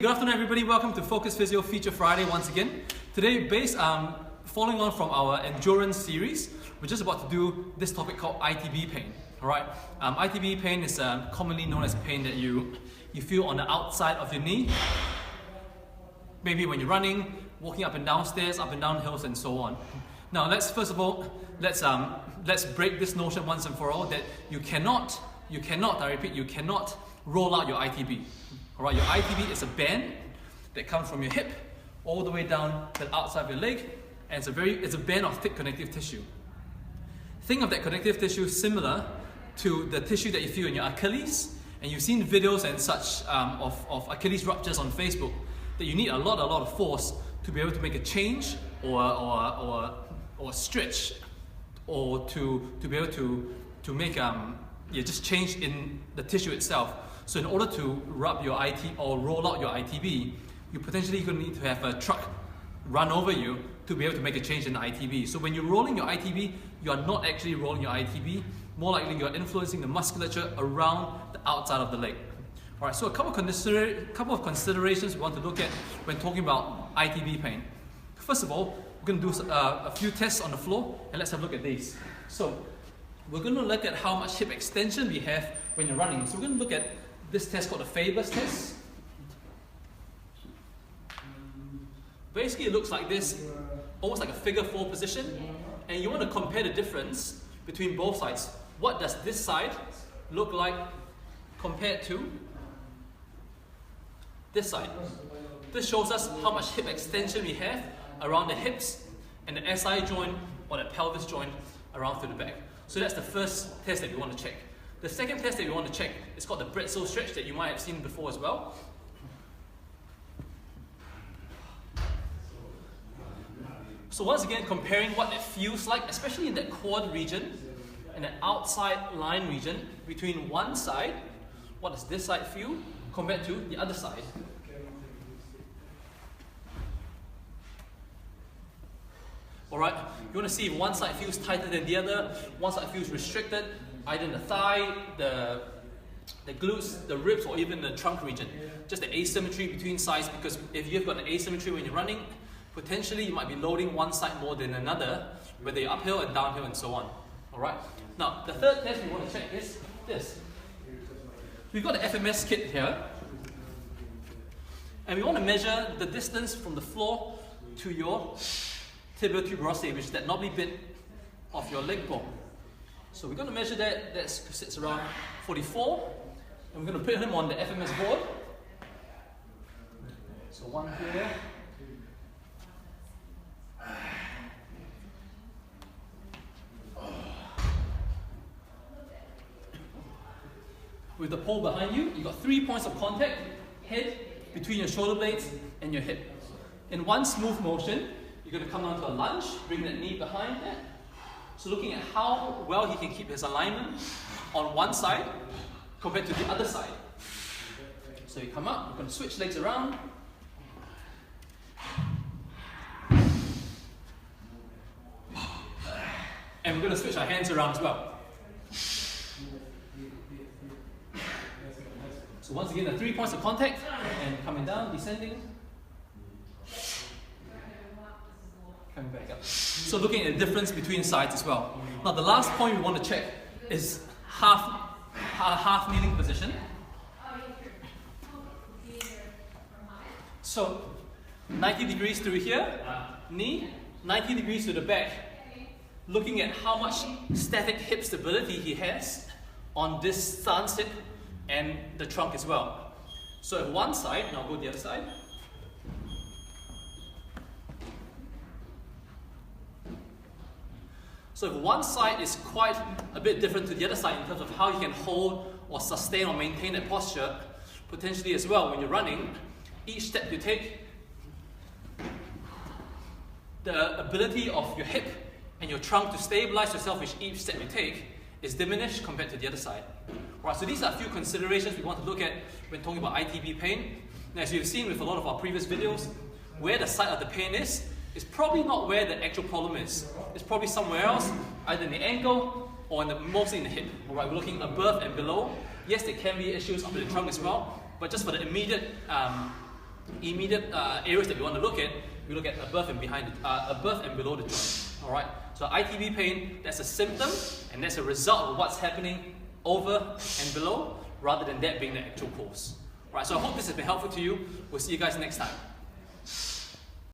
Good afternoon everybody, welcome to Focus Physio Feature Friday once again. Today, following on from our endurance series, we're just about to do this topic called ITB pain. Alright, ITB pain is commonly known as pain that you feel on the outside of your knee. Maybe when you're running, walking up and down stairs, up and down hills and so on. Now first of all, let's break this notion once and for all that you cannot, I repeat, you cannot roll out your ITB. Alright, your ITB is a band that comes from your hip all the way down to the outside of your leg, and it's a band of thick connective tissue. Think of that connective tissue similar to the tissue that you feel in your Achilles, and you've seen videos and such of Achilles ruptures on Facebook, that you need a lot of force to be able to make a change or stretch, or to be able to make just change in the tissue itself. So in order to rub your or roll out your ITB, you potentially going to need to have a truck run over you to be able to make a change in the ITB. So when you're rolling your ITB, you are not actually rolling your ITB. More likely you're influencing the musculature around the outside of the leg. Alright, so a couple of considerations we want to look at when talking about ITB pain. First of all, we're going to do a few tests on the floor, and let's have a look at these. So we're going to look at how much hip extension we have when you're running. So we're going to look at this test called the Faber's test. Basically, it looks like this, almost like a figure 4 position, and you want to compare the difference between both sides. What does this side look like compared to this side? This shows us how much hip extension we have around the hips and the SI joint or the pelvis joint around to the back. So that's the first test that we want to check. The second test that we want to check is called the Bretzel stretch that you might have seen before as well. So once again, comparing what it feels like, especially in that quad region and the outside line region, between one side, what does this side feel compared to the other side? Alright, you want to see if one side feels tighter than the other, one side feels restricted, either in the thigh, the glutes, the ribs, or even the trunk region. Just the asymmetry between sides, because if you've got an asymmetry when you're running, potentially you might be loading one side more than another, whether you're uphill and downhill and so on. Alright, now the third test we want to check is this. We've got the FMS kit here, and we want to measure the distance from the floor to your tibial tuberosity, which is that knobbly bit of your leg bone. So we're going to measure that. That sits around 44, and we're going to put him on the FMS board. So one here. With the pole behind you, you've got 3 points of contact, head, between your shoulder blades and your hip. In one smooth motion, you're going to come down to a lunge, bring that knee behind that. So looking at how well he can keep his alignment on one side compared to the other side. So you come up, we're going to switch legs around. And we're going to switch our hands around as well. So once again, the 3 points of contact, and coming down, descending, coming back up. So looking at the difference between sides as well. Now the last point we want to check is half kneeling position. So 90 degrees through here, knee, 90 degrees to the back. Looking at how much static hip stability he has on this stance hip and the trunk as well. So if one side, now go to the other side. So if one side is quite a bit different to the other side in terms of how you can hold or sustain or maintain that posture, potentially as well when you're running, each step you take, the ability of your hip and your trunk to stabilize yourself with each step you take is diminished compared to the other side. Right, so these are a few considerations we want to look at when talking about ITB pain. Now, as you've seen with a lot of our previous videos, where the site of the pain is probably not where the actual problem is. It's probably somewhere else, either in the ankle or mostly in the hip. Alright, we're looking above and below. Yes, there can be issues up in the trunk as well, but just for the immediate immediate areas that we want to look at, we look at above and below the joint. All right. So ITB pain, that's a symptom, and that's a result of what's happening over and below, rather than that being the actual cause. All right. So I hope this has been helpful to you. We'll see you guys next time.